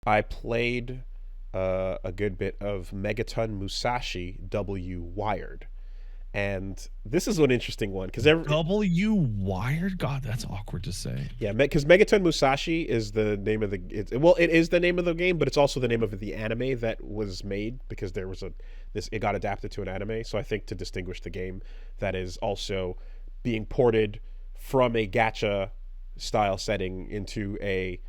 I played a good bit of Megaton Musashi W Wired. And this is an interesting one because W Wired? God, that's awkward to say. yeah, because Megaton Musashi is the name of well, it is the name of the game, but it's also the name of the anime that was made because there was a this it got adapted to an anime. So I think to distinguish the game that is also being ported from a gacha style setting into a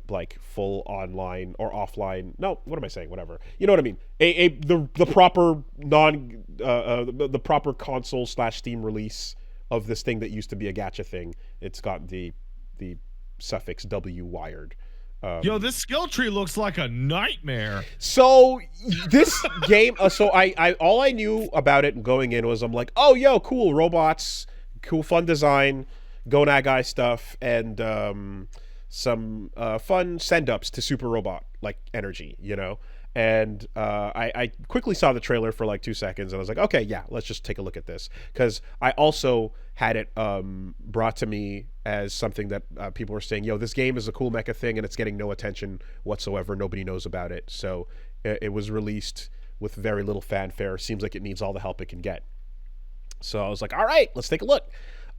like full online or offline. No, what am I saying? Whatever. You know what I mean? The proper the proper console slash Steam release of this thing that used to be a gacha thing. It's got the suffix W wired. Yo, this skill tree looks like a nightmare. So this game, so I all I knew about it going in was I'm like, oh yo, cool robots, cool fun design, go nagai stuff, and some fun send ups to Super Robot like energy, you know. And I quickly saw the trailer for like 2 seconds, and I was like, okay, yeah, let's just take a look at this because I also had it brought to me as something that people were saying, yo, this game is a cool mecha thing, and it's getting no attention whatsoever. Nobody knows about it, so it was released with very little fanfare. Seems like it needs all the help it can get. So I was like, all right, let's take a look.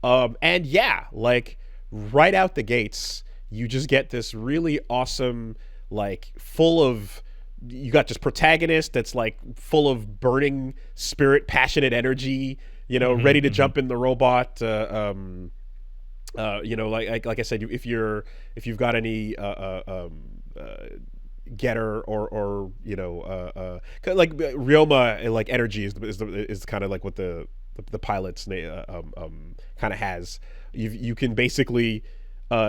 And yeah, like right out the gates, you just get this really awesome, like full of you got this protagonist that's like full of burning spirit, passionate energy, you know, ready to jump in the robot. You know, like I said, if you've got any getter or you know like Ryoma like energy is kind of like what the pilot's name kind of has. You can basically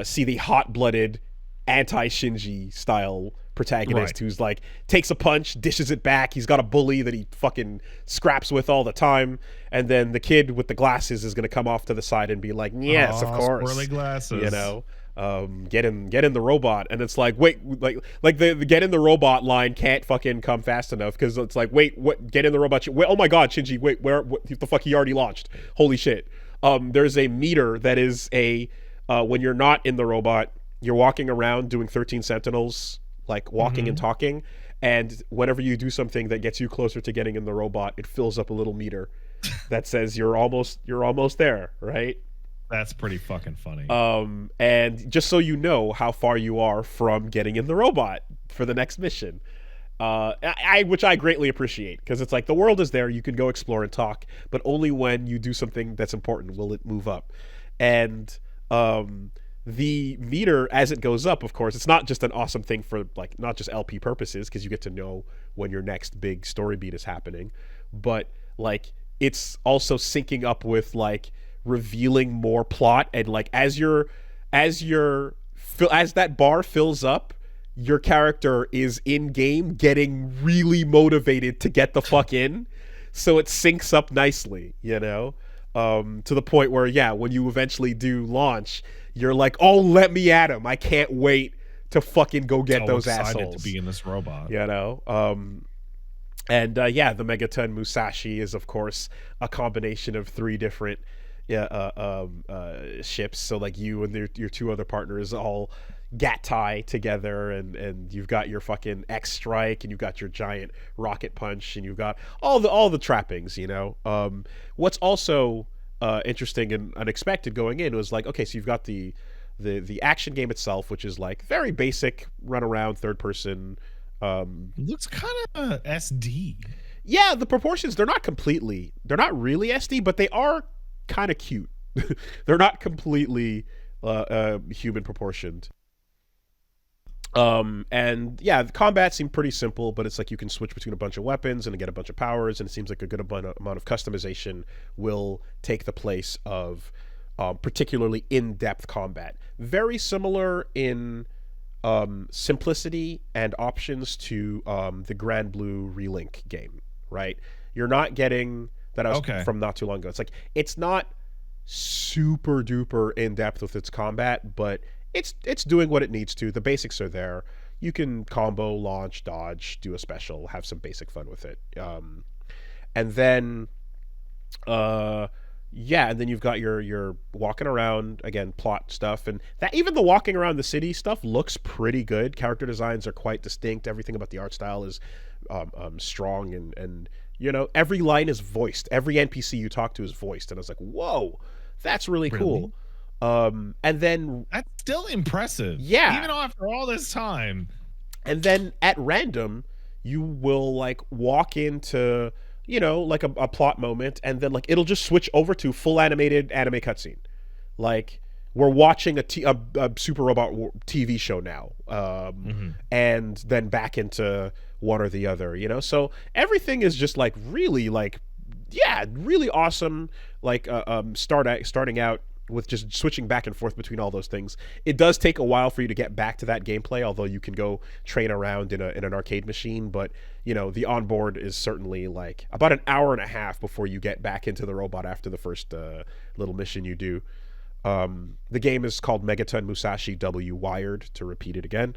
see the hot-blooded anti-Shinji style protagonist Right. who's like takes a punch, dishes it back. He's got a bully that he fucking scraps with all the time, and then the kid with the glasses is gonna come off to the side and be like, "Yes, of course." Squirrely glasses. You know, get in the robot, and it's like, wait, like the get in the robot line can't fucking come fast enough because it's like, wait, what? Get in the robot. Wait, oh my god, Shinji, wait, what the fuck? He already launched. Holy shit. There's a meter that is a when you're not in the robot, you're walking around doing 13 sentinels, like walking and talking, and whenever you do something that gets you closer to getting in the robot, it fills up a little meter that says you're almost there, right? That's pretty fucking funny. And just so you know how far you are from getting in the robot for the next mission. Which I greatly appreciate because it's like the world is there, you can go explore and talk, but only when you do something that's important will it move up. And the meter as it goes up, of course, it's not just an awesome thing for like not just LP purposes because you get to know when your next big story beat is happening, but like it's also syncing up with like revealing more plot and like as that bar fills up, your character is in game getting really motivated to get the fuck in, so it syncs up nicely, you know, to the point where yeah, when you eventually do launch, you're like, oh, let me at him, I can't wait to fucking go get those assholes to be in this robot, you know. And yeah, the Megaton Musashi is of course a combination of three different ships. So like you and your two other partners all Gatai together, and you've got your fucking X Strike, and you've got your giant rocket punch, and you've got all the trappings. You know, what's also interesting and unexpected going in was like, okay, so you've got the action game itself, which is like very basic run around third person. Looks kind of SD. Yeah, the proportions they're not really SD, but they are kind of cute. They're not completely human proportioned. And yeah, the combat seemed pretty simple, but it's like you can switch between a bunch of weapons and get a bunch of powers, and it seems like a good amount of customization will take the place of particularly in-depth combat. Very similar in simplicity and options to the Grand Blue Relink game, right? You're not getting that I was from not too long ago. It's like it's not super duper in depth with its combat, but it's doing what it needs to. The basics are there. You can combo, launch, dodge, do a special, have some basic fun with it. And then Yeah, and then you've got your walking around again, plot stuff, and that even the walking around the city stuff looks pretty good. Character designs are quite distinct. Everything about the art style is strong, and every line is voiced. Every NPC you talk to is voiced, and I was like, whoa, that's really Really? cool. And then That's still impressive. yeah, Even after all this time. and then at random you will like walk into like a plot moment, and then like it'll just switch over to full animated anime cutscene, like we're watching a super robot TV show now, and then back into one or the other, so everything is just like really like yeah, really awesome, like starting out with just switching back and forth between all those things. It does take a while for you to get back to that gameplay, although you can go train around in an arcade machine. But the onboard is certainly like about an hour and a half before you get back into the robot after the first little mission you do. The game is called Megaton Musashi W Wired, to repeat it again.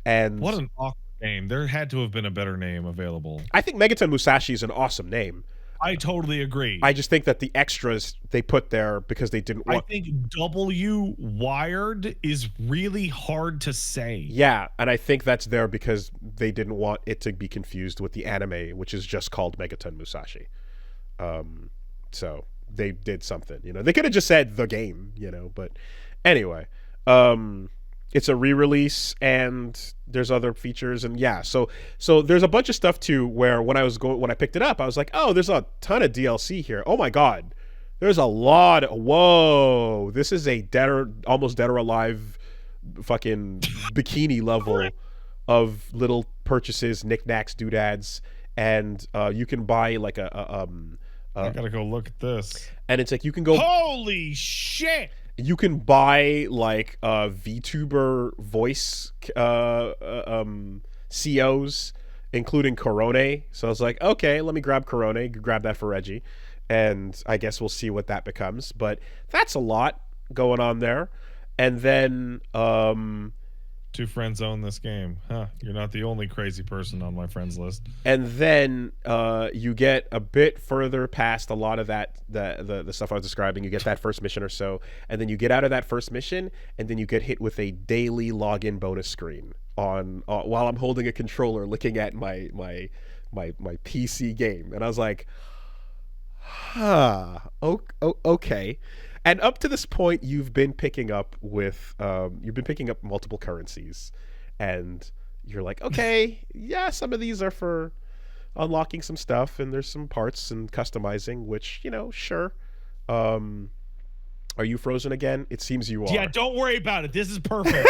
And What an awkward name. There had to have been a better name available. I think Megaton Musashi is an awesome name. I totally agree. I just think that the extras they put there because they didn't I want. think W wired is really hard to say. Yeah, and I think that's there because they didn't want it to be confused with the anime, which is just called Megaton Musashi. So they did something, They could have just said the game, But anyway, it's a re-release, and there's other features, and yeah, so there's a bunch of stuff too. Where when I picked it up, I was like, oh, there's a ton of DLC here. Oh my god, there's a lot. Whoa, this is a almost dead or alive, fucking bikini level of little purchases, knickknacks, doodads, and you can buy like I gotta go look at this. and it's like you can go. Holy shit! You can buy like VTuber voice COs, including Corone. So I was like, okay, let me grab Corone, grab that for Reggie, and I guess we'll see what that becomes. But that's a lot going on there. And then Two friends own this game. Huh. You're not the only crazy person on my friends list. And then you get a bit further past a lot of that, the stuff I was describing. You get that first mission or so, and then you get out of that first mission, and then you get hit with a daily login bonus screen on while I'm holding a controller, looking at my PC game, and I was like, huh, okay. And up to this point, you've been picking up multiple currencies, and you're like, okay, yeah, some of these are for unlocking some stuff, and there's some parts and customizing, which sure. Are you frozen again? It seems you are. Yeah, don't worry about it. This is perfect.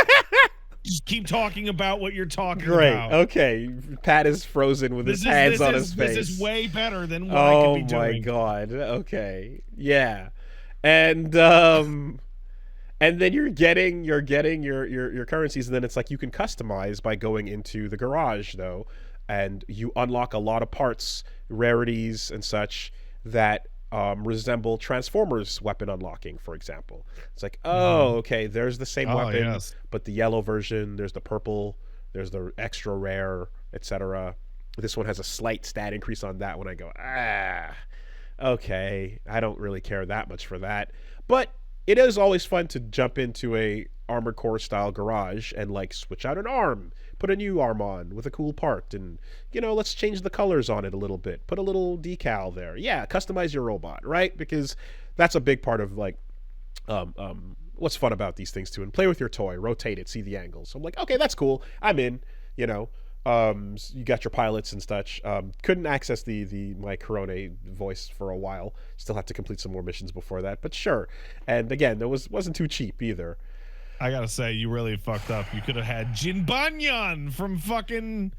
Just keep talking about what you're talking about. Great. Okay. Pat is frozen with his hands on his face. This is way better than what I could be doing. Oh my god. Okay. Yeah. And then you're getting your currencies, and then it's like you can customize by going into the garage though, and you unlock a lot of parts, rarities and such that resemble Transformers weapon unlocking, for example. It's like, oh, okay, there's the same weapon, yes, but the yellow version, there's the purple, there's the extra rare, etc. This one has a slight stat increase on that one. I go, okay, I don't really care that much for that. But it is always fun to jump into a Armored Core style garage and like switch out an arm, put a new arm on with a cool part, and let's change the colors on it a little bit, put a little decal there. Yeah, customize your robot, right? Because that's a big part of like what's fun about these things too. And play with your toy, rotate it, see the angles. So I'm like, okay, that's cool, I'm in. You got your pilots and such. Couldn't access the my Corone voice for a while. Still have to complete some more missions before that, but sure. And again, there wasn't too cheap either. I gotta say, you really fucked up. You could have had Jin Banyan from fucking,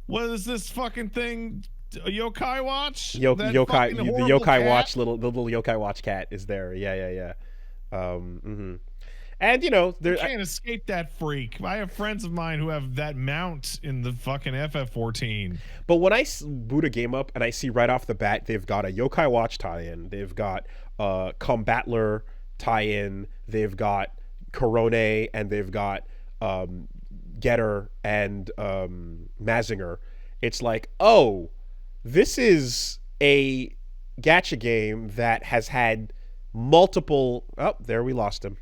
what is this fucking thing? Yokai Watch? The Yokai cat? Watch the little Yokai Watch cat is there. Yeah. And You can't escape that freak. I have friends of mine who have that mount in the fucking FF14. But when I boot a game up and I see right off the bat they've got a Yokai Watch tie-in, they've got Combatler tie-in, they've got Corone, and they've got Getter and Mazinger. It's like, oh, this is a gacha game that has had multiple. Oh, there we lost him.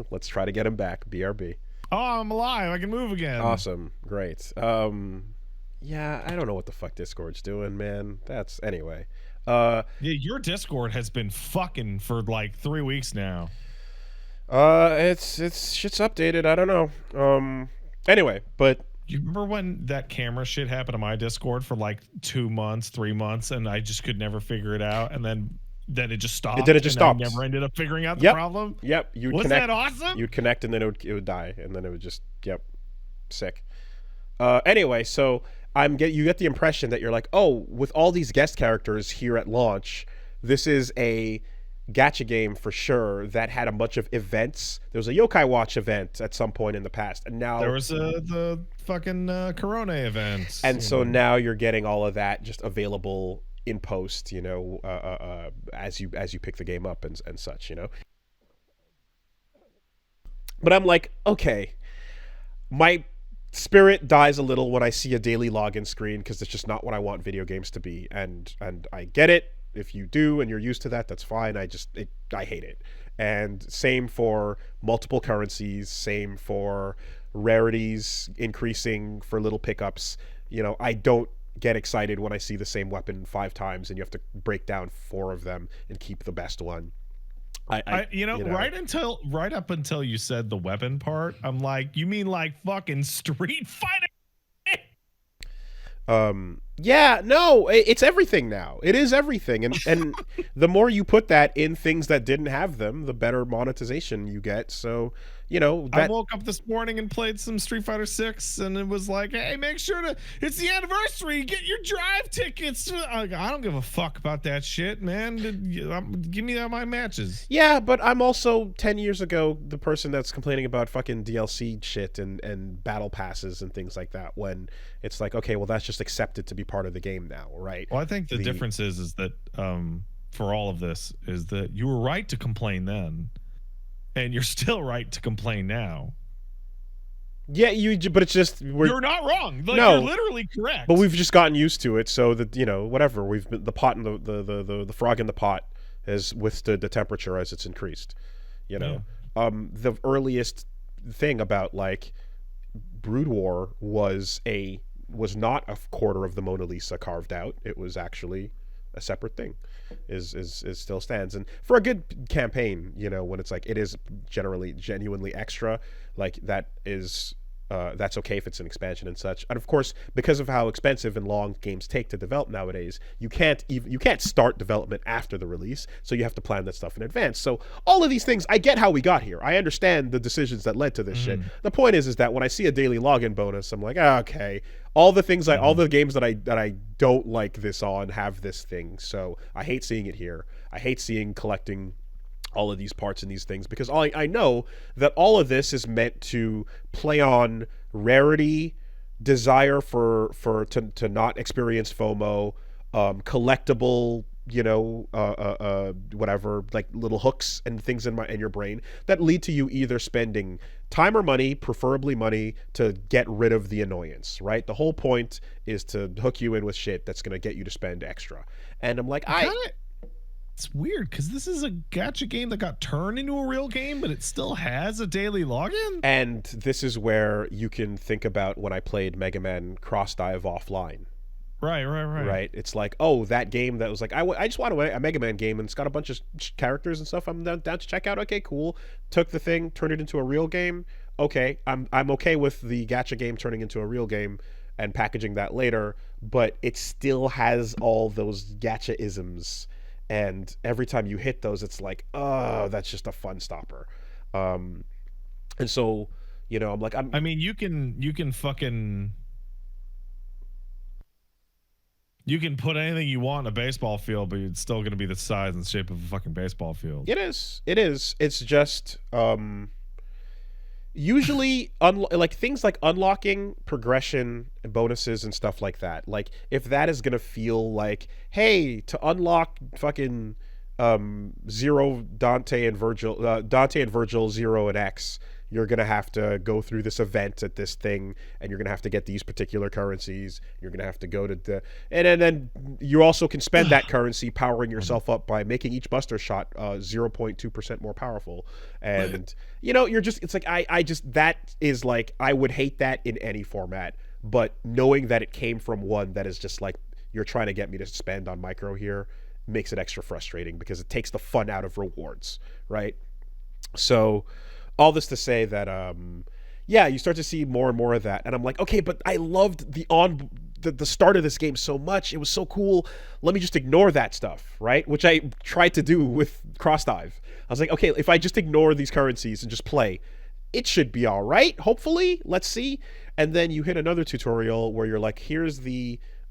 Let's try to get him back. BRB. Oh, I'm alive. I can move again. Awesome. Great. Yeah, I don't know what the fuck Discord's doing, man. That's anyway. Yeah, your Discord has been fucking for like 3 weeks now. It's shit's updated. I don't know. Anyway, but You remember when that camera shit happened on my Discord for like 2 months, 3 months, and I just could never figure it out, and then it just stopped. It just stopped. I never ended up figuring out the problem. Yep. Wasn't that awesome? You'd connect, and then it would die, and then it would just sick. Anyway, so you get the impression that you're like, oh, with all these guest characters here at launch, this is a gacha game for sure that had a bunch of events. There was a Yokai Watch event at some point in the past, and now there was the fucking Corona event. And so now you're getting all of that just available in post, as you pick the game up and such, But I'm like, okay, my spirit dies a little when I see a daily login screen because it's just not what I want video games to be, and I get it. If you do and you're used to that, that's fine. I hate it. And same for multiple currencies, same for rarities increasing for little pickups. I don't get excited when I see the same weapon 5 times and you have to break down 4 of them and keep the best one. Right up until you said the weapon part, I'm like, you mean like fucking Street Fighter? Yeah, no, it's everything now. It is everything. And the more you put that in things that didn't have them, the better monetization you get. So, I woke up this morning and played some Street Fighter 6, and it was like, hey, make sure it's the anniversary, get your drive tickets. I don't give a fuck about that shit, man. Give me my matches. Yeah, but I'm also 10 years ago the person that's complaining about fucking DLC shit and battle passes and things like that, when it's like, okay, well, that's just accepted to be part of the game now, right? Well, I think the difference is that for all of this is that you were right to complain then, and you're still right to complain now. Yeah, but it's just you're not wrong. No, you're literally correct. But we've just gotten used to it, so that whatever. We've been the pot and the frog in the pot has withstood the temperature as it's increased. The earliest thing about like Brood War was not a quarter of the Mona Lisa carved out. It was actually a separate thing. Is still stands. And for a good campaign, when it's like it is genuinely extra, like that is that's okay if it's an expansion and such. And of course, because of how expensive and long games take to develop nowadays, you can't start development after the release, so you have to plan that stuff in advance. So all of these things, I get how we got here. I understand the decisions that led to this shit. The point is that when I see a daily login bonus, I'm like, okay, all the things all the games that I don't like this on have this thing. So I hate seeing it here. I hate collecting all of these parts and these things, because I know that all of this is meant to play on rarity, desire to not experience FOMO, collectible, whatever, like little hooks and things in your brain that lead to you either spending time or money, preferably money, to get rid of the annoyance, right? The whole point is to hook you in with shit that's going to get you to spend extra. And I'm like, it's weird because this is a gacha game that got turned into a real game, but it still has a daily login. And this is where you can think about when I played Mega Man Cross Dive offline. Right. It's like, oh, that game that was like, I just want a Mega Man game, and it's got a bunch of characters and stuff I'm down to check out. Okay, cool. Took the thing, turned it into a real game. Okay, I'm okay with the gacha game turning into a real game and packaging that later, but it still has all those gacha isms. And every time you hit those, it's like, oh, that's just a fun stopper. And so, I'm like, I mean, you can fucking, you can put anything you want in a baseball field, but it's still going to be the size and shape of a fucking baseball field. It is. It's just, usually like things like unlocking progression and bonuses and stuff like that, like if that is gonna feel like, hey, to unlock fucking Zero, Dante and Virgil 0 and X, you're going to have to go through this event at this thing, and you're going to have to get these particular currencies. You're going to have to go to the, and then you also can spend that currency powering yourself up by making each buster shot 0.2% more powerful. And you're just, it's like, I just, that is like, I would hate that in any format, but knowing that it came from one that is just like, you're trying to get me to spend on micro here makes it extra frustrating because it takes the fun out of rewards, right? So all this to say that you start to see more and more of that, and I'm like, okay, but I loved the start of this game so much. It was so cool. Let me just ignore that stuff, right? Which I tried to do with Cross Dive. I was like, okay, if I just ignore these currencies and just play, it should be all right, hopefully. Let's see. And then you hit another tutorial where you're like, here's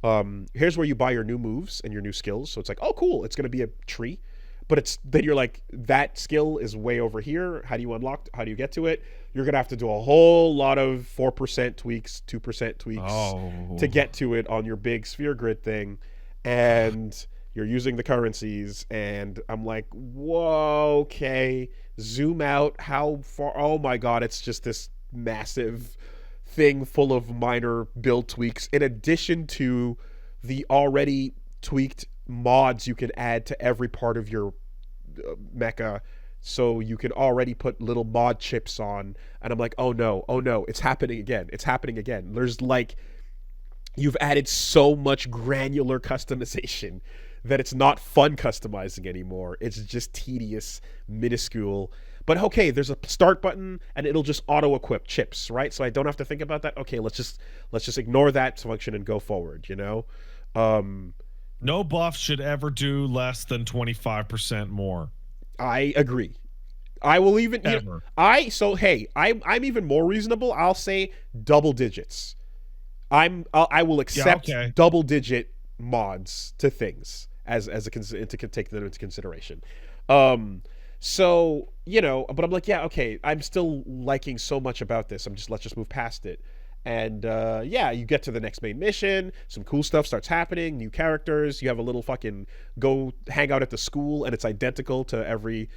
where you buy your new moves and your new skills. So it's like, oh, cool, it's going to be a tree. But then you're like, that skill is way over here. How do you unlock? How do you get to it? You're going to have to do a whole lot of 4% tweaks, 2% tweaks to get to it on your big sphere grid thing. And you're using the currencies. And I'm like, whoa, okay. Zoom out. How far? Oh, my God. It's just this massive thing full of minor build tweaks in addition to the already tweaked mods you can add to every part of your mecha, so you can already put little mod chips on. And I'm like, oh no, it's happening again. There's like, you've added so much granular customization that it's not fun customizing anymore. It's just tedious, minuscule. But okay, there's a start button and it'll just auto-equip chips, right? So I don't have to think about that. Okay, let's just ignore that function and go forward, No buff should ever do less than 25% more. I agree. I will even ever. I'm even more reasonable. I'll say double digits. I will accept double digit mods to things to take them into consideration. So, but I'm like, yeah, okay, I'm still liking so much about this. Let's just move past it. And you get to the next main mission, some cool stuff starts happening, new characters, you have a little fucking go hang out at the school, and it's identical to every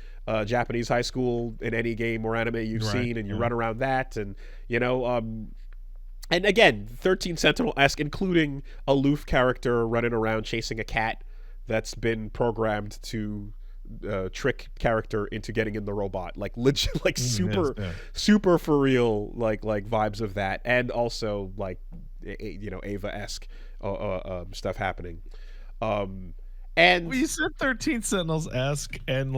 Japanese high school in any game or anime you've seen, and you run around that, and and again, 13 Sentinel-esque, including a aloof character running around chasing a cat that's been programmed to trick character into getting in the robot, like legit, like super for real, like vibes of that, and also like Ava-esque stuff happening. And well, you said 13 Sentinels-esque, and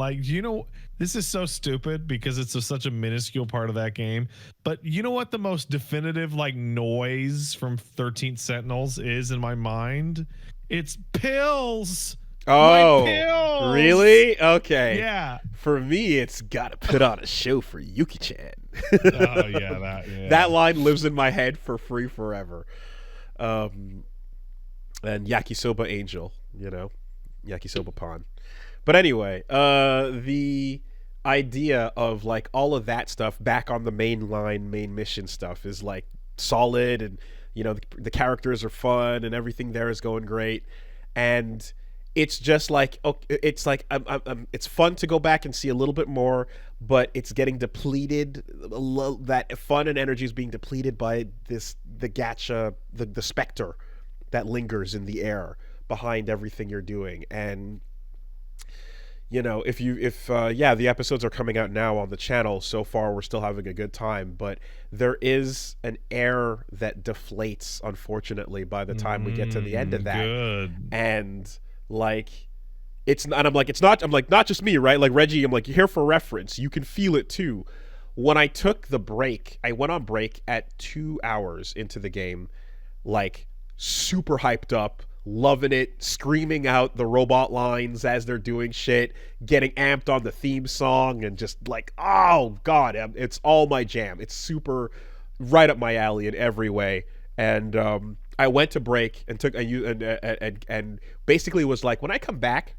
this is so stupid because it's such a minuscule part of that game. But you know what the most definitive noise from 13 Sentinels is in my mind? It's pills. Oh, really? Okay. Yeah. For me, it's gotta put on a show for Yuki-chan. Oh yeah, that line lives in my head for free forever. And Yakisoba Angel, Yakisoba Pon. But anyway, the idea of all of that stuff back on the main mission stuff is solid, and the characters are fun, and everything there is going great, and it's just it's fun to go back and see a little bit more, but it's getting depleted. That fun and energy is being depleted by the gacha, the specter that lingers in the air behind everything you're doing. And the episodes are coming out now on the channel. So far, we're still having a good time, but there is an air that deflates, unfortunately, by the time we get to the end of that. Good. And it's not just me, right? Like Reggie, I'm like, you're here for reference. You can feel it too. When I took the break, I went on break at 2 hours into the game, super hyped up, loving it, screaming out the robot lines as they're doing shit, getting amped on the theme song, and just oh god, it's all my jam. It's super right up my alley in every way. And I went to break and took and basically was like, when I come back,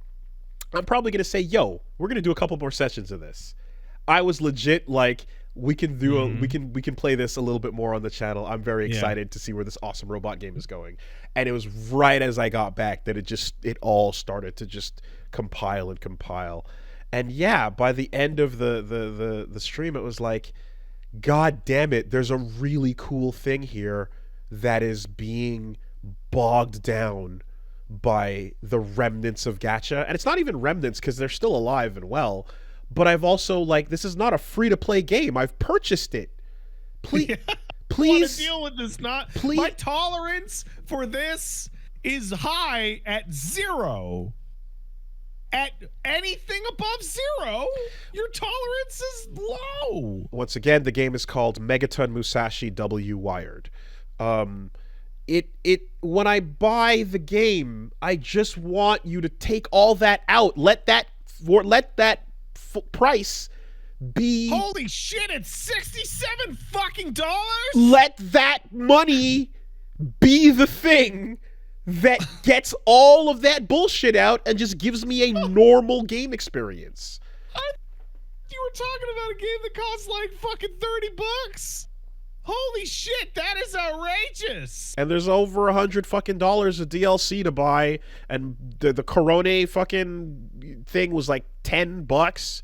I'm probably gonna say, yo, we're gonna do a couple more sessions of this. I was legit we can do we can play this a little bit more on the channel. I'm very excited to see where this awesome robot game is going. And it was right as I got back that it all started to just compile. And yeah, by the end of the stream, it was like, God damn it, there's a really cool thing here that is being bogged down by the remnants of gacha. And it's not even remnants because they're still alive and well. But I've also, like, this is not a free-to-play game. I've purchased it. Please, Yeah. please. I want to deal with this. Please. My tolerance for this is high at 0. At anything above 0, your tolerance is low. Once again, the game is called Megaton Musashi W Wired. When I buy the game, I just want you to take all that out. Let that price be. Holy shit! It's 67 fucking dollars. Let that money be the thing that gets all of that bullshit out and just gives me a normal game experience. You were talking about a game that costs like fucking $30. Holy shit, that is outrageous. And there's over $100 fucking dollars of DLC to buy, and the Corona fucking thing was like $10,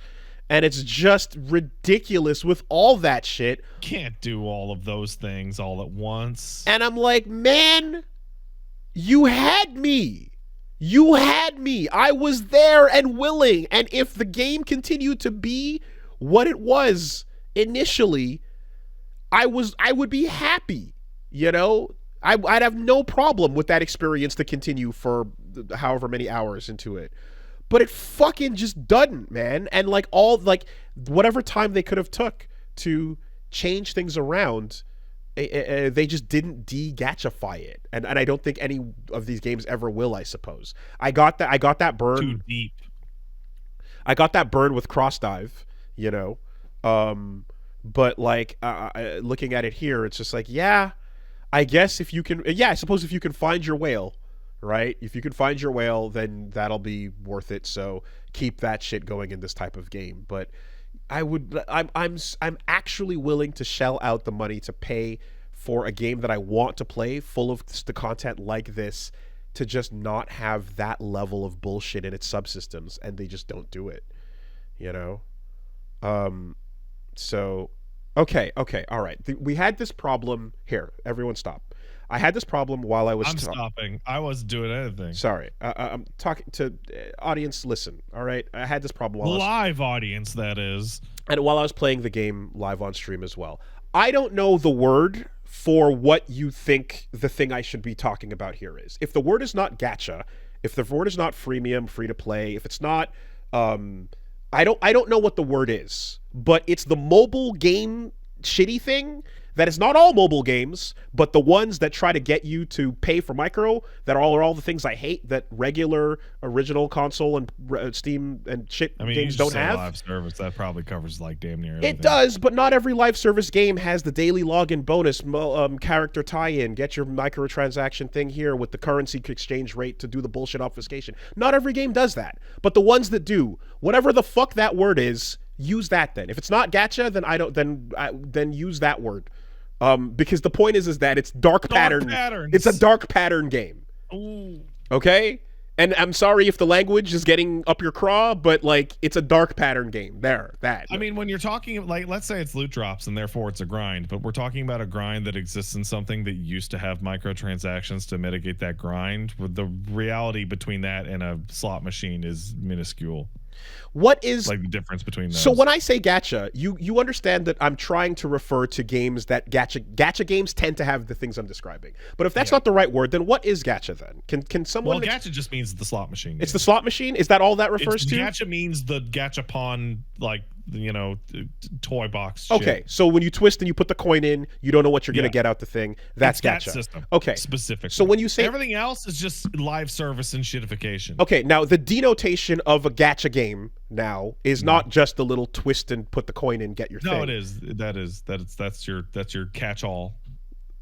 and it's just ridiculous with all that shit. Can't do all of those things all at once. And I'm like, man, you had me. You had me. I was there and willing. And if the game continued to be what it was initially, I would be happy. You know, I'd have no problem with that experience to continue for however many hours into it. But it fucking just doesn't, man. And like whatever time they could have took to change things around, they just didn't de-gachify it, and I don't think any of these games ever will. I suppose I got that burn too deep. I got that burn with Cross Dive, you know, but like looking at it here, it's just like, yeah, I guess if you can, I suppose if you can find your whale, right? If you can find your whale, then that'll be worth it. So keep that shit going in this type of game, but. I'm actually willing to shell out the money to pay for a game that I want to play, full of the content like this, to just not have that level of bullshit in its subsystems, and they just don't do it, you know. So, okay, all right. We had this problem here. Everyone, stop. I had this problem while I was. I'm stopping. I wasn't doing anything. Sorry, I'm talking to audience. Listen, all right. I had this problem while live audience, that is, and while I was playing the game live on stream as well. I don't know the word for what you think the thing I should be talking about here is. If the word is not gacha, if the word is not freemium, free to play, if it's not, I don't know what the word is, but it's the mobile game shitty thing. That is not all mobile games, but the ones that try to get you to pay for micro, that are all the things I hate that regular original console and Steam and shit games don't have. Live service, that probably covers like damn near everything. It does, but not every live service game has the daily login bonus, character tie-in, get your microtransaction thing here with the currency exchange rate to do the bullshit obfuscation. Not every game does that, but the ones that do, whatever the fuck that word is, use that then. If it's not gacha, then use that word. Because the point is that it's dark patterns. It's a dark pattern game. Ooh. Okay? And I'm sorry if the language is getting up your craw, but like it's a dark pattern game. I mean, when you're talking like, let's say it's loot drops and therefore it's a grind, but we're talking about a grind that exists in something that used to have microtransactions to mitigate that grind. With the reality between that and a slot machine is minuscule. What is like the difference between those? So when I say gacha, you understand that I'm trying to refer to games that gacha games tend to have the things I'm describing. But if that's not the right word, then what is gacha then? Can someone? Well, gacha just means the slot machine. It's the slot machine. Is that all that refers to? Gacha means the gachapon, like, you know, toy box. Okay, shit. so when you twist and you put the coin in, you don't know what you're gonna get out the thing. That's gacha. That system. Okay, specifically. So when you say everything else is just live service and shitification. Okay, now the denotation of a gacha game now is not just the little twist and put the coin in, get your thing. No, it is. That's your catch-all.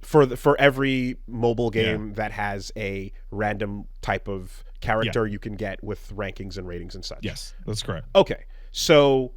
For every mobile game that has a random type of character you can get with rankings and ratings and such. Yes, that's correct. Okay, so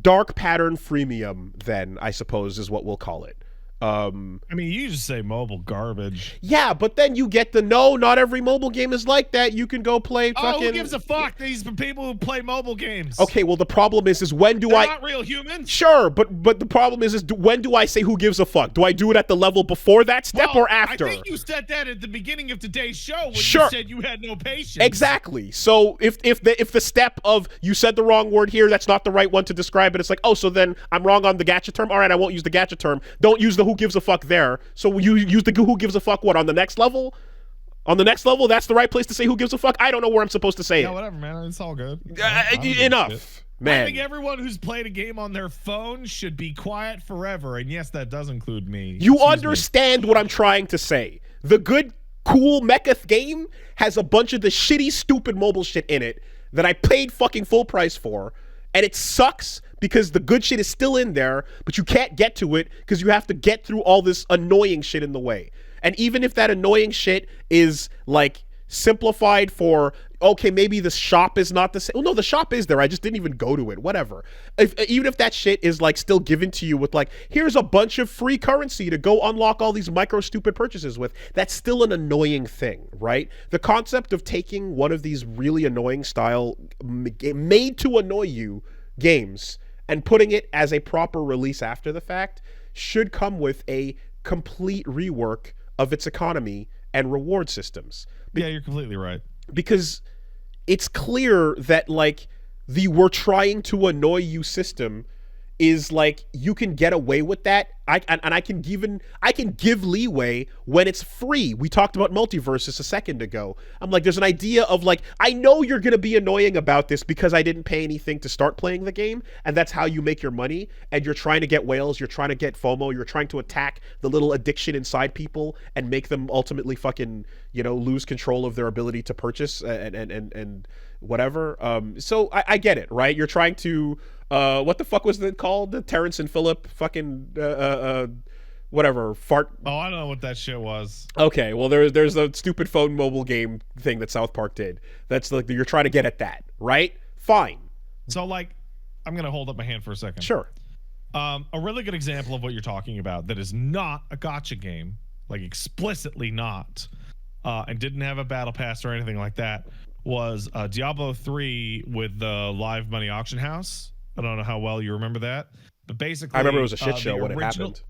dark pattern freemium then, I suppose, is what we'll call it. I mean, you just say mobile garbage. Yeah, but then you get the no, not every mobile game is like that. You can go play fucking... Oh, who gives a fuck? These people who play mobile games. Okay, well, the problem is when do They're not real humans? Sure, but the problem is when do I say who gives a fuck? Do I do it at the level before that step or after? I think you said that at the beginning of today's show when you said you had no patience. Exactly. So if the step of you said the wrong word here, that's not the right one to describe it. It's like, oh, so then I'm wrong on the gacha term. All right, I won't use the gacha term. Don't use the who gives a fuck there. So you use the who gives a fuck what on the next level? On the next level, that's the right place to say who gives a fuck? I don't know where I'm supposed to say it. Whatever, man. It's all good. Enough. Man. I think everyone who's played a game on their phone should be quiet forever. And yes, that does include me. You understand what I'm trying to say. The good, cool mecha game has a bunch of the shitty, stupid mobile shit in it that I paid fucking full price for. And it sucks because the good shit is still in there, but you can't get to it because you have to get through all this annoying shit in the way. And even if that annoying shit is like simplified for, okay, maybe the shop is not the same. Well, no, the shop is there. I just didn't even go to it. Whatever. Even if that shit is like still given to you with like, here's a bunch of free currency to go unlock all these micro stupid purchases with, that's still an annoying thing, right? The concept of taking one of these really annoying style made to annoy you games and putting it as a proper release after the fact should come with a complete rework of its economy and reward systems. Yeah, you're completely right. Because it's clear that like the we're trying to annoy you system is like you can get away with that. I can give leeway when it's free. We talked about WoolieVersus a second ago. I'm like, there's an idea of like, I know you're gonna be annoying about this because I didn't pay anything to start playing the game, and that's how you make your money. And you're trying to get whales, you're trying to get FOMO, you're trying to attack the little addiction inside people and make them ultimately fucking, you know, lose control of their ability to purchase and whatever. So I get it, right? You're trying to what the fuck was it called? The Terrence and Phillip fucking whatever fart. Oh, I don't know what that shit was. Okay, well there's a stupid phone mobile game thing that South Park did. That's like you're trying to get at that, right? Fine. So like, I'm gonna hold up my hand for a second. Sure. A really good example of what you're talking about that is not a gacha game, like explicitly not, and didn't have a battle pass or anything like that, was Diablo 3 with the live money auction house. I don't know how well you remember that, but basically, I remember it was a shit show when it happened.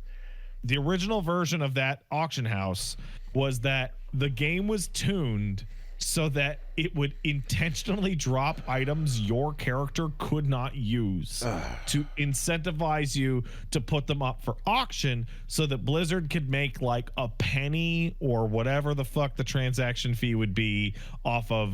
The original version of that auction house was that the game was tuned so that it would intentionally drop items your character could not use to incentivize you to put them up for auction so that Blizzard could make like a penny or whatever the fuck the transaction fee would be off of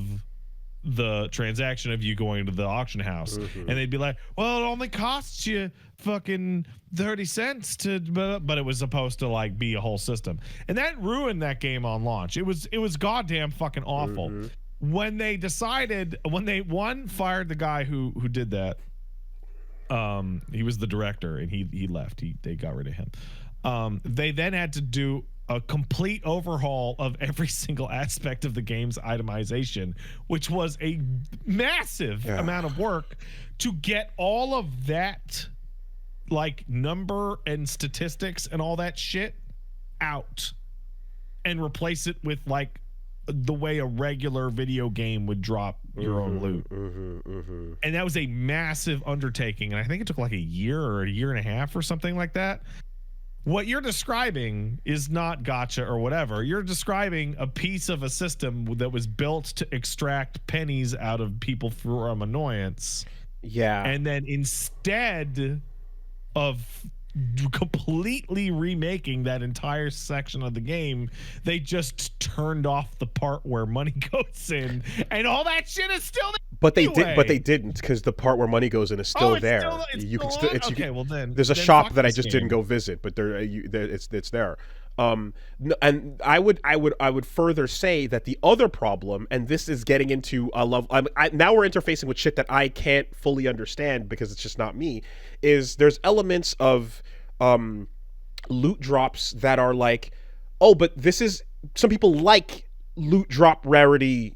the transaction of you going to the auction house. And they'd be like, well, it only costs you fucking 30 cents to, but it was supposed to like be a whole system, and that ruined that game on launch. It was goddamn fucking awful. When they decided, when they fired the guy who did that, he was the director and he left. They got rid of him. They then had to do a complete overhaul of every single aspect of the game's itemization, which was a massive amount of work to get all of that like number and statistics and all that shit out and replace it with like the way a regular video game would drop your own loot. And that was a massive undertaking, and I think it took like a year or a year and a half or something like that. What you're describing is not gacha or whatever. You're describing a piece of a system that was built to extract pennies out of people from annoyance. Yeah. And then instead of completely remaking that entire section of the game, they just turned off the part where money goes in, and all that shit is still there. But they didn't, because the part where money goes in is still there. Well then there's a shop that I just didn't go visit, but it's there. And I would further say that the other problem, and this is getting into now we're interfacing with shit that I can't fully understand because it's just not me, is there's elements of loot drops that are like, oh, but this is, some people like loot drop rarity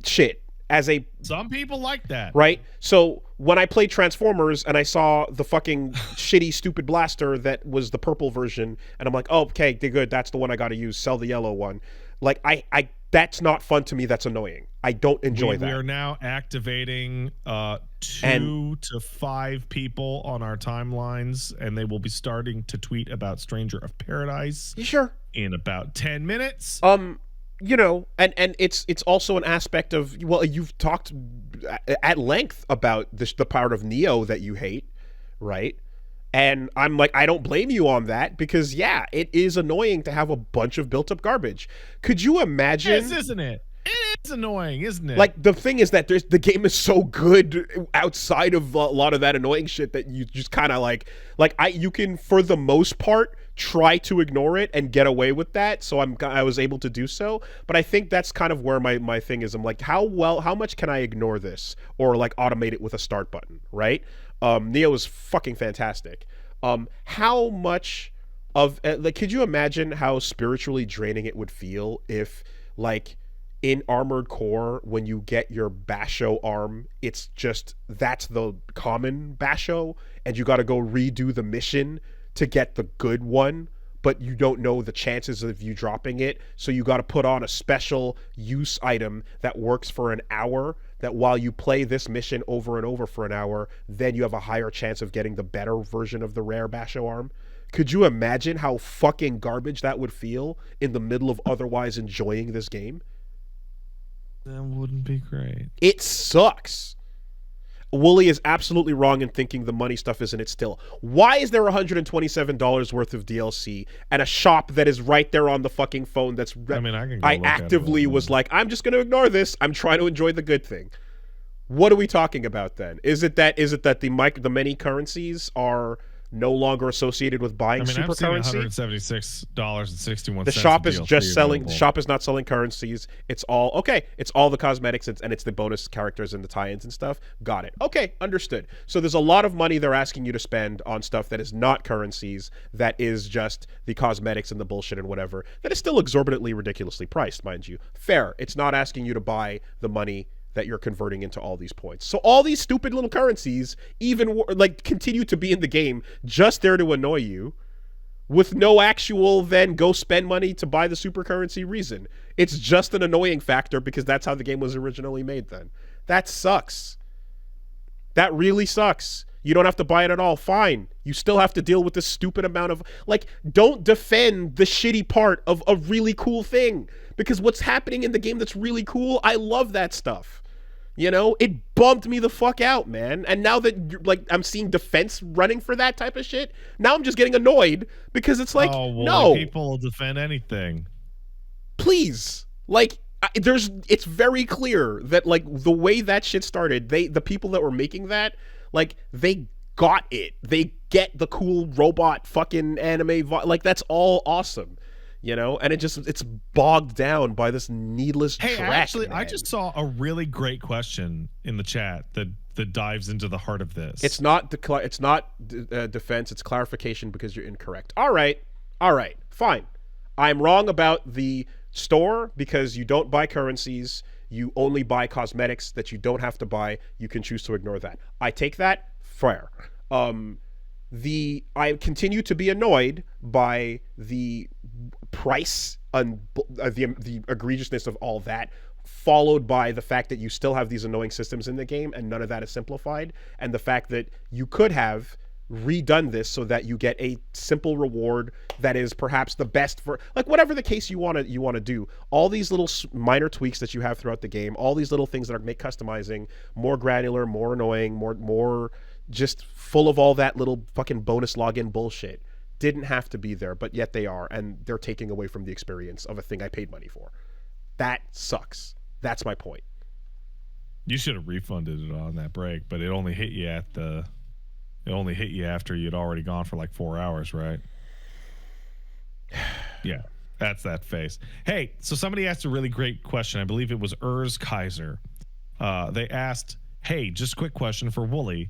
shit, as a Some people like that. right? So when I played Transformers and I saw the fucking shitty, stupid blaster that was the purple version, and I'm like, oh, okay, good, that's the one I got to use. Sell the yellow one. Like, I that's not fun to me. That's annoying. I don't enjoy that. We are now activating 2 to 5 people on our timelines, and they will be starting to tweet about Stranger of Paradise. Sure. In about 10 minutes. You know, and it's also an aspect of, well, you've talked at length about the part of Neo that you hate, right? And I'm like, I don't blame you on that, because yeah, it is annoying to have a bunch of built up garbage. Could you imagine? Yes, isn't it? It is annoying, isn't it? Like, the thing is that the game is so good outside of a lot of that annoying shit that you just kind of you can, for the most part, try to ignore it and get away with that. So I was able to do so. But I think that's kind of where my thing is. I'm like, how much can I ignore this or like automate it with a start button, right? Neo is fucking fantastic. How much of like, could you imagine how spiritually draining it would feel if, like, in Armored Core, when you get your Basho arm, it's just, that's the common Basho, and you got to go redo the mission to get the good one, but you don't know the chances of you dropping it, so you got to put on a special use item that works for an hour, that while you play this mission over and over for an hour, then you have a higher chance of getting the better version of the rare Basho arm. Could you imagine how fucking garbage that would feel in the middle of otherwise enjoying this game? That wouldn't be great. It sucks. Woolie is absolutely wrong in thinking the money stuff isn't it still. Why is there $127 worth of DLC and a shop that is right there on the fucking phone that's... I mean, I can go I actively was like, I'm just going to ignore this. I'm trying to enjoy the good thing. What are we talking about then? Is it that the many currencies are no longer associated with buying super currency? $176.61. The shop is just selling. The shop is not selling currencies. It's all okay. It's all the cosmetics and it's the bonus characters and the tie-ins and stuff. Got it. Okay, understood. So there's a lot of money they're asking you to spend on stuff that is not currencies. That is just the cosmetics and the bullshit and whatever. That is still exorbitantly, ridiculously priced, mind you. Fair. It's not asking you to buy the money that you're converting into all these points. So all these stupid little currencies even like continue to be in the game, just there to annoy you, with no actual then go spend money to buy the super currency reason. It's just an annoying factor because that's how the game was originally made then. That sucks. That really sucks. You don't have to buy it at all. Fine. You still have to deal with this stupid amount of... Like, don't defend the shitty part of a really cool thing. Because what's happening in the game that's really cool, I love that stuff. You know, it bumped me the fuck out, man. And now that, like, I'm seeing defense running for that type of shit, now I'm just getting annoyed because it's like, no. People will defend anything. Please. Like, it's very clear that, like, the way that shit started, the people that were making that, like, they got it. They get the cool robot fucking anime, like, that's all awesome. You know, and it's bogged down by this needless Hey, track, actually, man. I just saw a really great question in the chat that dives into the heart of this. It's not defense, it's clarification because you're incorrect. All right, fine. I'm wrong about the store because you don't buy currencies. You only buy cosmetics that you don't have to buy. You can choose to ignore that. I take that. Fair. I continue to be annoyed by the price and the egregiousness of all that, followed by the fact that you still have these annoying systems in the game and none of that is simplified, and the fact that you could have redone this so that you get a simple reward that is perhaps the best for, like, whatever the case you want to do. All these little minor tweaks that you have throughout the game, all these little things that make customizing more granular, more annoying, more just full of all that little fucking bonus login bullshit, didn't have to be there, but yet they are, and they're taking away from the experience of a thing I paid money for. That sucks. That's my point. You should have refunded it on that break, but it only hit you after you'd already gone for like 4 hours, right? Yeah, that's that face. Hey, so somebody asked a really great question. I believe it was Kaiser. They asked, hey, just quick question for Woolie.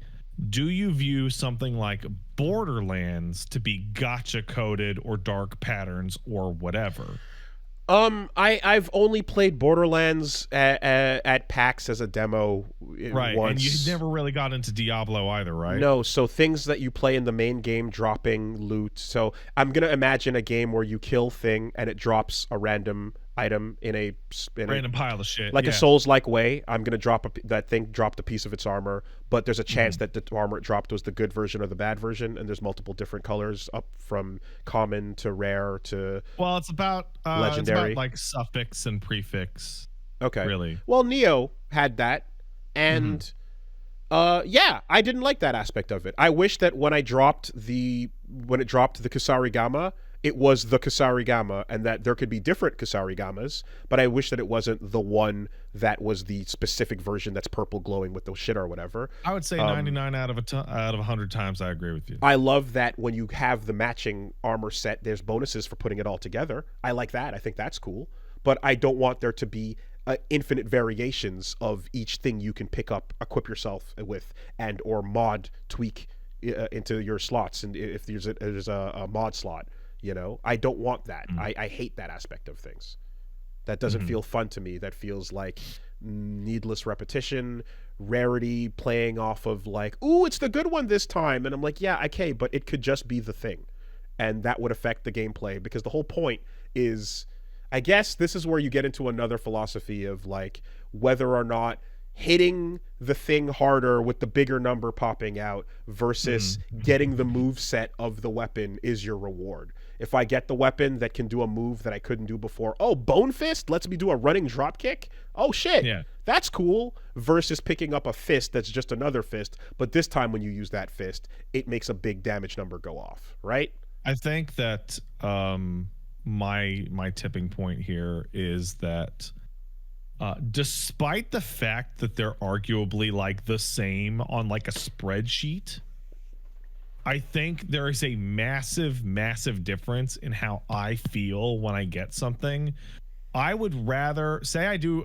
Do you view something like Borderlands to be gacha coded or dark patterns or whatever? I've only played Borderlands at PAX as a demo Right, once. and you never really got into Diablo either, right? No, so things that you play in the main game dropping loot. So I'm gonna imagine a game where you kill thing and it drops a random item in a Random pile of shit, like a yeah. Souls-like way. I'm gonna that thing dropped a piece of its armor, but there's a chance that the armor it dropped was the good version or the bad version, and there's multiple different colors up from common to rare to Well, it's about legendary. It's about like suffix and prefix. Okay. Really. Well, Neo had that, and yeah, I didn't like that aspect of it. I wish that when it dropped the Kusarigama, it was the Kusarigama, and that there could be different Kusarigamas, but I wish that it wasn't the one that was the specific version that's purple glowing with the shit or whatever. I would say 99 out of 100 times I agree with you. I love that when you have the matching armor set, there's bonuses for putting it all together. I like that. I think that's cool. But I don't want there to be infinite variations of each thing you can pick up, equip yourself with, and or mod tweak into your slots. And if there's a mod slot, you know, I don't want that. I hate that aspect of things. That doesn't feel fun to me. That feels like needless repetition, rarity, playing off of like, ooh, it's the good one this time. And I'm like, yeah, okay, but it could just be the thing. And that would affect the gameplay, because the whole point is, I guess this is where you get into another philosophy of like whether or not hitting the thing harder with the bigger number popping out versus getting the move set of the weapon is your reward. If I get the weapon that can do a move that I couldn't do before, oh, Bone Fist lets me do a running drop kick? Oh shit, yeah, that's cool. Versus picking up a fist that's just another fist, but this time when you use that fist, it makes a big damage number go off, right? I think that my tipping point here is that despite the fact that they're arguably like the same on like a spreadsheet, I think there is a massive difference in how I feel when I get something. I would rather say I do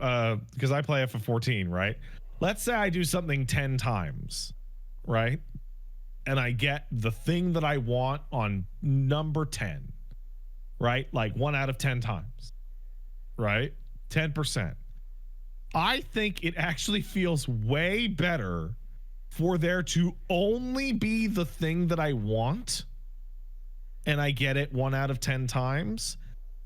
because I play FF14, right? Let's say I do something 10 times, right? And I get the thing that I want on number 10, right? Like 1 out of 10 times, right? 10%. I think it actually feels way better for there to only be the thing that I want and I get it 1 out of 10 times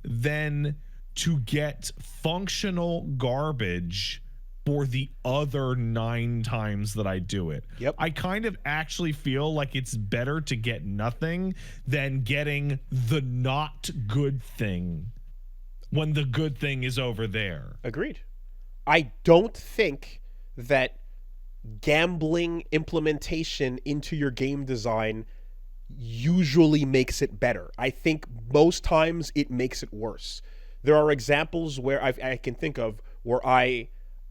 than to get functional garbage for the other 9 times that I do it. Yep. I kind of actually feel like it's better to get nothing than getting the not good thing when the good thing is over there. Agreed. I don't think that gambling implementation into your game design usually makes it better. I think most times it makes it worse. There are examples where I can think of where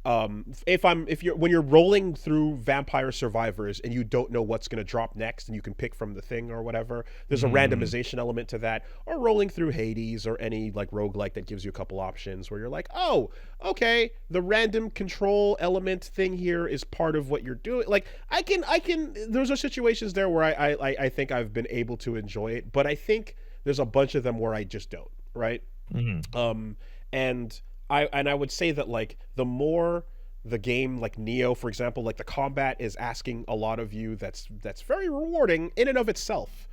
when you're rolling through Vampire Survivors and you don't know what's going to drop next and you can pick from the thing or whatever, there's a randomization element to that. Or rolling through Hades or any like roguelike that gives you a couple options where you're like, oh, okay, the random control element thing here is part of what you're doing. Like I can those are situations there where I think I've been able to enjoy it, but I think there's a bunch of them where I just don't, right? And I would say that like the more the game, like Neo, for example, like the combat is asking a lot of you that's very rewarding in and of itself.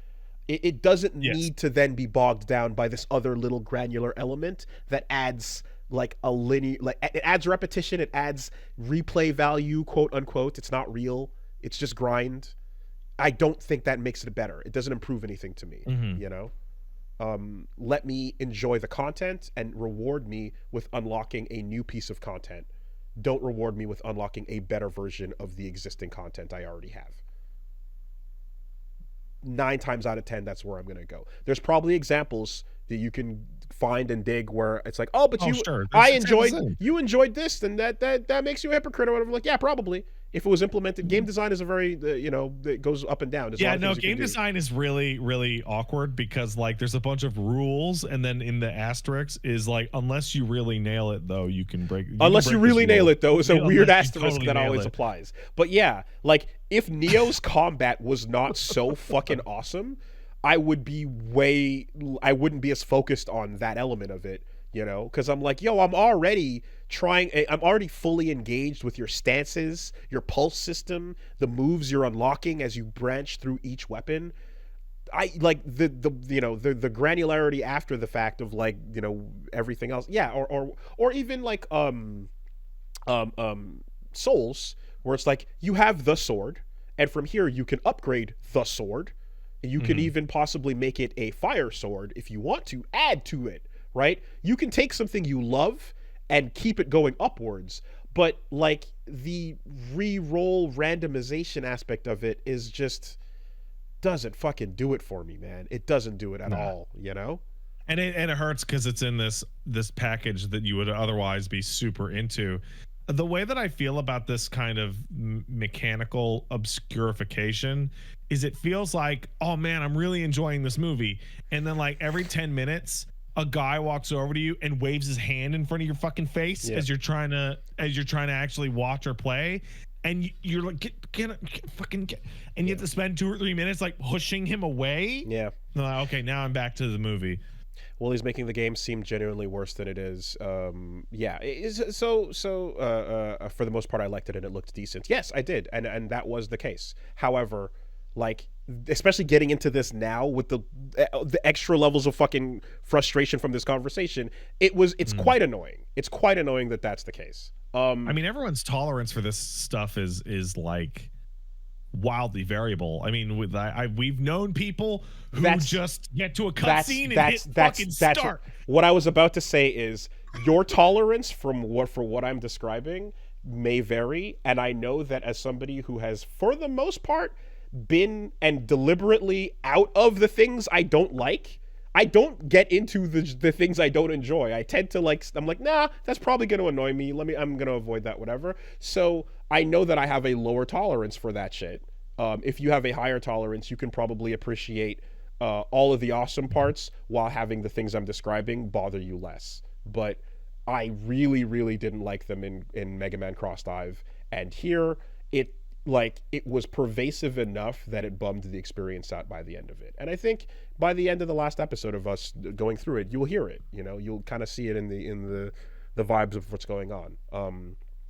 It doesn't need to then be bogged down by this other little granular element that adds like a linear, like it adds repetition, it adds replay value, quote unquote. It's not real. It's just grind. I don't think that makes it better. It doesn't improve anything to me, you know? Let me enjoy the content and reward me with unlocking a new piece of content. Don't reward me with unlocking a better version of the existing content I already have. 9 times out of 10, that's where I'm going to go. There's probably examples that you can find and dig where it's like, oh, but you enjoyed this, then that makes you a hypocrite or whatever. Like, yeah, probably. If it was implemented, game design is a very, it goes up and down. There's game design is really, really awkward because like there's a bunch of rules and then in the asterisk is like, unless you really nail it though, you can break. Unless you really nail it though, is a weird asterisk that always applies. But yeah, like if Neo's combat was not so fucking awesome, I wouldn't be as focused on that element of it you know, because I'm like, yo, I'm already fully engaged with your stances, your pulse system, the moves you're unlocking as you branch through each weapon. I like the you know the granularity after the fact of like, you know, everything else. Yeah, or even like Souls, where it's like you have the sword, and from here you can upgrade the sword. You can even possibly make it a fire sword if you want to add to it, right? You can take something you love and keep it going upwards, but like the re-roll randomization aspect of it is just doesn't fucking do it for me, man. It doesn't do it at all, you know? And it hurts because it's in this package that you would otherwise be super into. The way that I feel about this kind of mechanical obscurification is it feels like, oh man, I'm really enjoying this movie. And then like every 10 minutes, a guy walks over to you and waves his hand in front of your fucking face as you're trying to actually watch or play. And you're like, get, and you have to spend 2 or 3 minutes like pushing him away. Yeah. Like, okay, now I'm back to the movie. Well, he's making the game seem genuinely worse than it is. Yeah. For the most part, I liked it and it looked decent. Yes, I did, and that was the case. However, like, especially getting into this now with the extra levels of fucking frustration from this conversation, it's quite annoying. It's quite annoying that that's the case. I mean, everyone's tolerance for this stuff is like wildly variable. I mean, we've known people who just get to a cutscene and hit fucking start. What I was about to say is your tolerance for what I'm describing may vary, and I know that as somebody who has, for the most part, been and deliberately out of the things I don't like, I don't get into the things I don't enjoy. I tend to like, I'm like, nah, that's probably going to annoy me. I'm going to avoid that, whatever. So I know that I have a lower tolerance for that shit. If you have a higher tolerance, you can probably appreciate all of the awesome parts while having the things I'm describing bother you less. But I really, really didn't like them in Mega Man Cross Dive. And here, it was pervasive enough that it bummed the experience out by the end of it. And I think by the end of the last episode of us going through it, you'll hear it. You know, you'll kind of see it in the vibes of what's going on.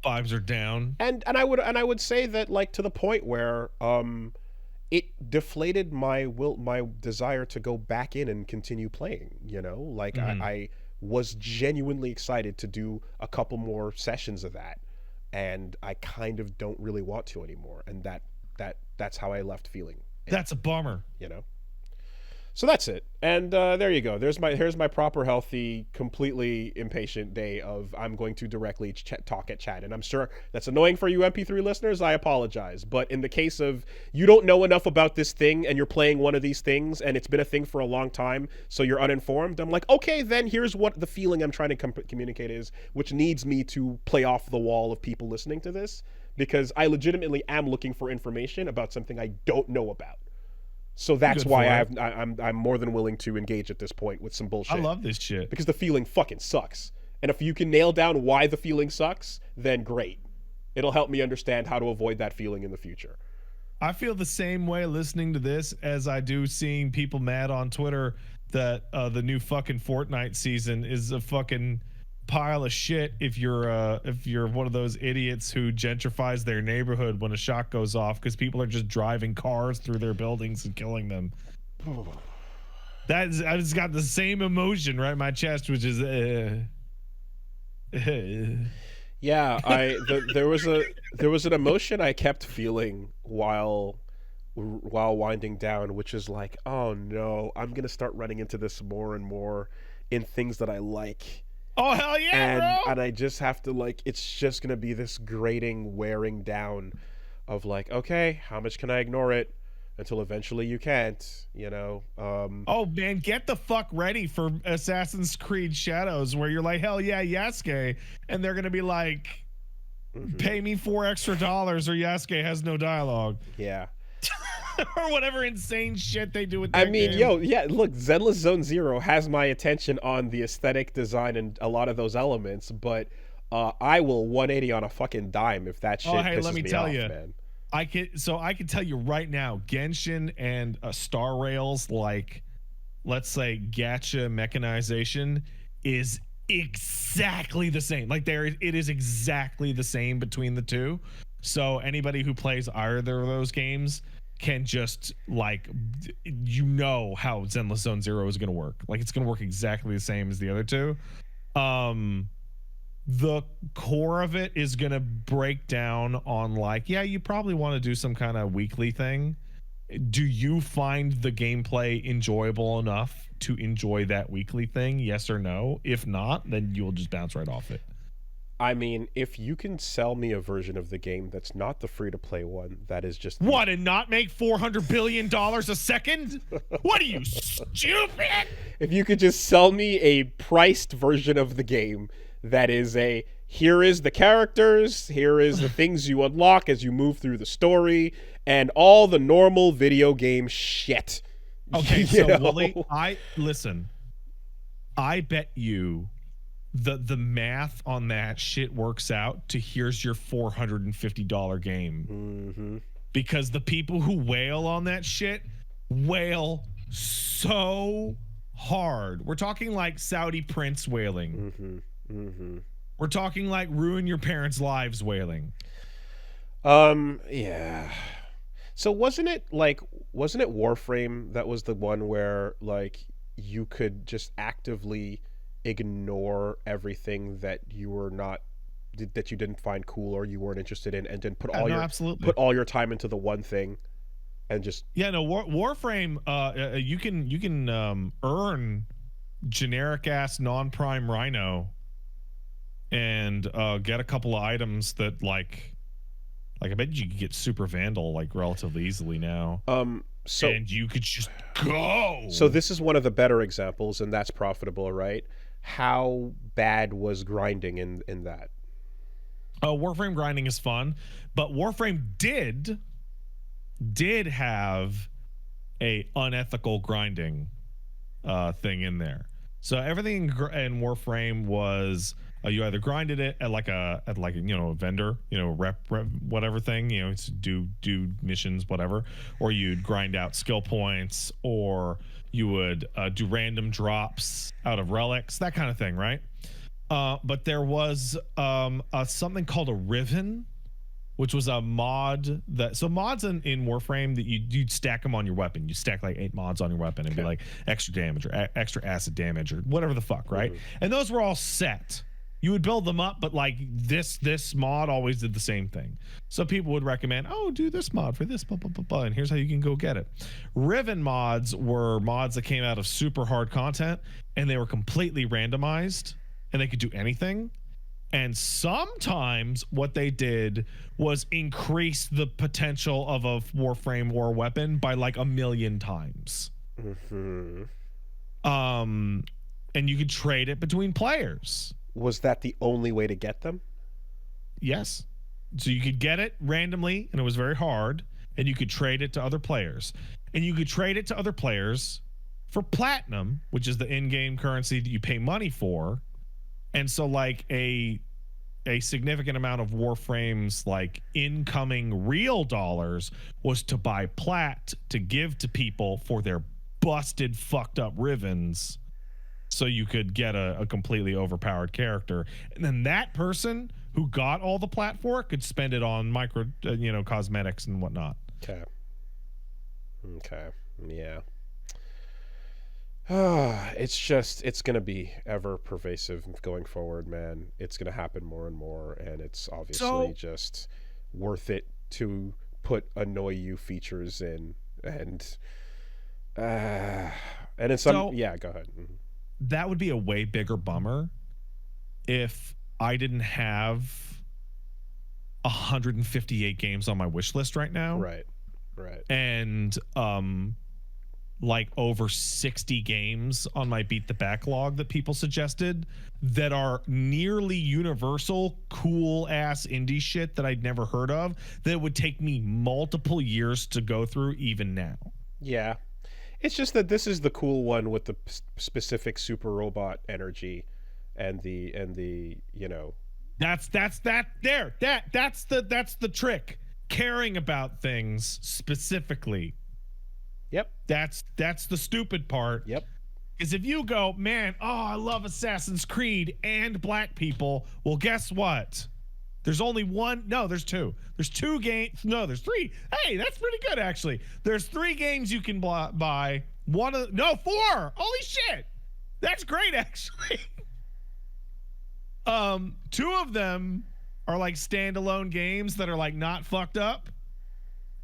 Vibes are down. And I would say that, like, to the point where it deflated my desire to go back in and continue playing. You know, like I was genuinely excited to do a couple more sessions of that. And I kind of don't really want to anymore, and that's how I left feeling. That's a bummer, you know. So that's it, and there you go. Here's my proper, healthy, completely impatient day of I'm going to directly talk at chat, and I'm sure that's annoying for you MP3 listeners. I apologize, but in the case of you don't know enough about this thing and you're playing one of these things and it's been a thing for a long time, so you're uninformed. I'm like, okay, then here's what the feeling I'm trying to communicate is, which needs me to play off the wall of people listening to this, because I legitimately am looking for information about something I don't know about. So that's why I'm more than willing to engage at this point with some bullshit. I love this shit. Because the feeling fucking sucks. And if you can nail down why the feeling sucks, then great. It'll help me understand how to avoid that feeling in the future. I feel the same way listening to this as I do seeing people mad on Twitter that the new fucking Fortnite season is a fucking pile of shit if you're one of those idiots who gentrifies their neighborhood when a shot goes off because people are just driving cars through their buildings and killing them. I just got the same emotion right in my chest, which is yeah. There was an emotion I kept feeling while winding down, which is like, oh no, I'm gonna start running into this more and more in things that I like. Oh hell yeah, and I just have to, like, it's just gonna be this grating wearing down of like, okay, how much can I ignore it until eventually you can't, you know? Oh man, get the fuck ready for Assassin's Creed Shadows, where you're like, hell yeah, Yasuke, and they're gonna be like, pay me $4 extra or Yasuke has no dialogue. Yeah. Or whatever insane shit they do with that game. Yo, yeah, look, Zenless Zone Zero has my attention on the aesthetic design and a lot of those elements, but I will 180 on a fucking dime if that shit pisses let me me tell off, you, man. I can tell you right now, Genshin and Star Rails, like, let's say gacha mechanization is exactly the same. Like it is exactly the same between the two. So anybody who plays either of those games can just like how Zenless Zone Zero is going to work. Like it's going to work exactly the same as the other two. The core of it is going to break down on like, yeah, you probably want to do some kind of weekly thing. Do you find the gameplay enjoyable enough to enjoy that weekly thing? Yes or no? If not, then you'll just bounce right off it. I mean, if you can sell me a version of the game that's not the free-to-play one, that is just... What, and not make $400 billion a second? What are you, stupid? If you could just sell me a priced version of the game that is here is the characters, here is the things you unlock as you move through the story, and all the normal video game shit. Okay, so Wooly, I bet you the math on that shit works out to here's your $450 game. Mm-hmm. Because the people who wail on that shit wail so hard. We're talking like Saudi Prince wailing. Mm-hmm. Mm-hmm. We're talking like ruin your parents' lives wailing. Yeah. So wasn't it Warframe that was the one where like you could just actively ignore everything that you didn't find cool or you weren't interested in, and then put all your time into the one thing, and just Warframe. You can earn generic ass non-prime Rhino, and get a couple of items that like I bet you could get Super Vandal like relatively easily now. And you could just go. So this is one of the better examples, and that's profitable, right? How bad was grinding in that? Warframe grinding is fun, but Warframe did have a unethical grinding thing in there. So everything in Warframe was you either grinded it at a vendor, rep whatever thing, to do missions, whatever, or you'd grind out skill points, or you would do random drops out of relics, that kind of thing, right? But there was something called a Riven, which was a mod mods in Warframe that you'd stack them on your weapon. You stack like 8 mods on your weapon and be like extra damage or extra acid damage or whatever the fuck, right? Mm-hmm. And those were all set. You would build them up, but like this mod always did the same thing. So people would recommend, do this mod for this, blah, blah, blah, blah, and here's how you can go get it. Riven mods were mods that came out of super hard content, and they were completely randomized, and they could do anything. And sometimes what they did was increase the potential of a Warframe war weapon by like 1,000,000 times. Mm-hmm. And you could trade it between players. Was that the only way to get them? Yes. So you could get it randomly, and it was very hard, and you could trade it to other players. And you could trade it to other players for platinum, which is the in-game currency that you pay money for. And so like a significant amount of Warframe's like incoming real dollars was to buy plat to give to people for their busted, fucked up Rivens. So you could get a completely overpowered character, and then that person who got all the plat for it could spend it on micro, cosmetics and whatnot. Okay. Yeah. It's going to be ever pervasive going forward, man. It's going to happen more and more, and it's obviously just worth it to put annoy you features in, and in some go ahead. Mm-hmm. That would be a way bigger bummer if I didn't have 158 games on my wish list right now. Right. And like over 60 games on my beat the backlog that people suggested that are nearly universal cool ass indie shit that I'd never heard of, that would take me multiple years to go through even now. Yeah. It's just that this is the cool one with the specific super robot energy, and the that's the trick. Caring about things specifically. Yep. That's the stupid part. Yep. Because if you go, man, oh, I love Assassin's Creed and black people, well, guess what? There's only one. No, there's two. There's two games. No, there's three. Hey, that's pretty good, actually. There's 3 games you can buy. No, 4. Holy shit. That's great, actually. 2 of them are like standalone games that are like not fucked up.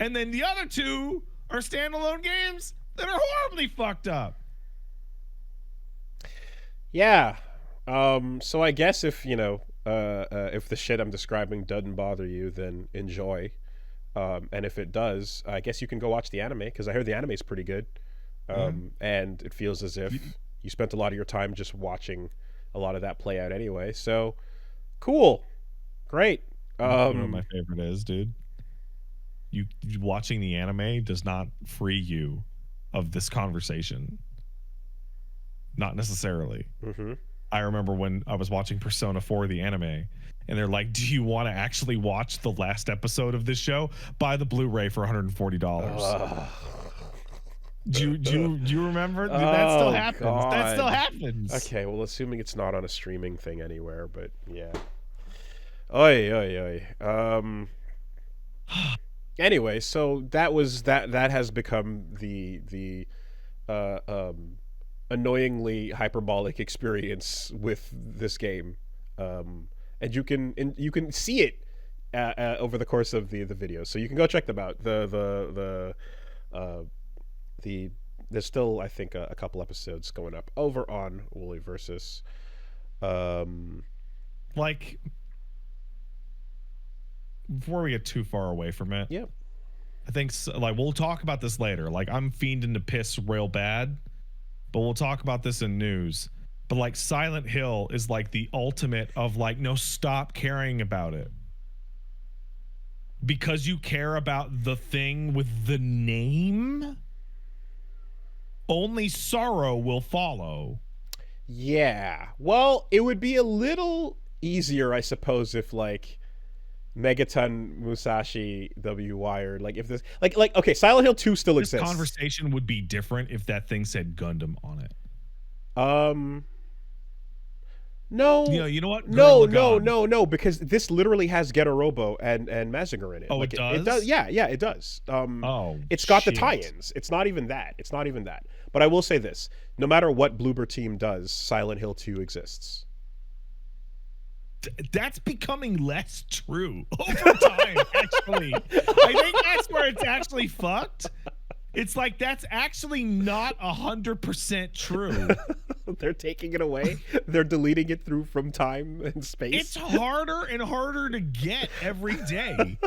And then the other 2 are standalone games that are horribly fucked up. Yeah. So I guess if, if the shit I'm describing doesn't bother you, then enjoy. And if it does, I guess you can go watch the anime, because I heard the anime is pretty good. And it feels as if you spent a lot of your time just watching a lot of that play out anyway. So, cool. Great. You know what my favorite is, dude? You watching the anime does not free you of this conversation. Not necessarily. Mm-hmm. I remember when I was watching Persona 4, the anime, and they're like, do you want to actually watch the last episode of this show? Buy the Blu-ray for $140. Do you remember? That still happens. God. That still happens. Okay, well, assuming it's not on a streaming thing anywhere, but yeah. Oy, oy, oy. Anyway, so that has become the annoyingly hyperbolic experience with this game, and you can see it over the course of the videos, so you can go check them out. There's still, I think, a couple episodes going up over on WoolieVersus. Like, before we get too far away from it, yeah, I think like we'll talk about this later. Like, I'm fiending to piss real bad, but we'll talk about this in news. But like, Silent Hill is like the ultimate of like, no, stop caring about it. Because you care about the thing with the name, only sorrow will follow. Yeah. Well, it would be a little easier, I suppose, if like Megaton, Musashi, W-Wired, like if this, like okay, Silent Hill 2 still exists. This conversation would be different if that thing said Gundam on it. No. You know what? No, because this literally has Getorobo and Mazinger in it. Oh, like, it does? It does. Yeah, it does. It's got the tie-ins. It's not even that. But I will say this: no matter what Bloober Team does, Silent Hill 2 exists. That's becoming less true over time. Actually, I think that's where it's actually fucked. It's like that's actually not 100% true. They're taking it away. They're deleting it from time and space. It's harder and harder to get every day.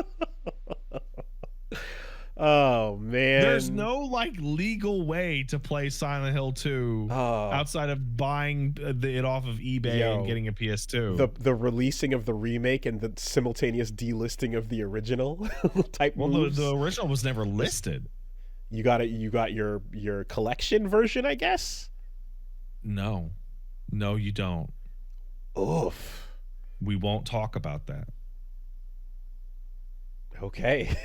Oh man. There's no like legal way to play Silent Hill 2 outside of buying it off of eBay and getting a PS2. The releasing of the remake and the simultaneous delisting of the original type moves. The original was never listed. You got it. You got your collection version, I guess. No, you don't. Oof. We won't talk about that. Okay.